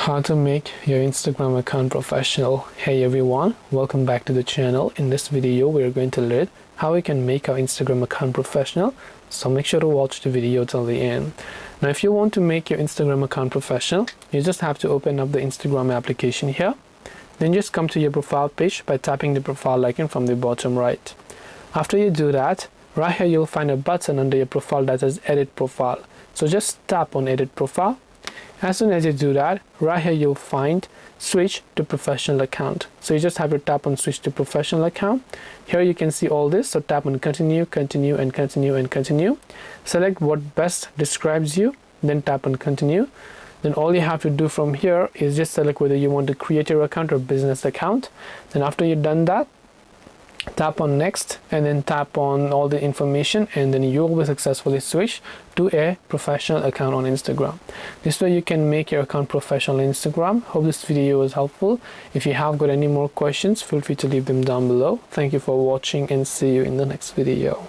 How to make your Instagram account professional. Hey everyone, welcome back to the channel. In this video we are going to learn how we can make our Instagram account professional, so make sure to watch the video till the end. Now if you want to make your Instagram account professional, you just have to open up the Instagram application here. Then just come to your profile page by tapping the profile icon from the bottom right. After you do that, right here you'll find a button under your profile that says edit profile. So just tap on edit profile. As soon as you do that, right here you'll find switch to professional account. So you just have to tap on switch to professional account. Here you can see all this, so tap on continue, continue and continue and continue. Select what best describes you, then tap on continue. Then all you have to do from here is just select whether you want to create your account or business account. Then after you've done that, tap on next and then tap on all the information, and then you will be successfully switched to a professional account on Instagram. This way you can make your account professional on Instagram. Hope this video was helpful. If you have got any more questions, feel free to leave them down below. Thank you for watching and see you in the next video.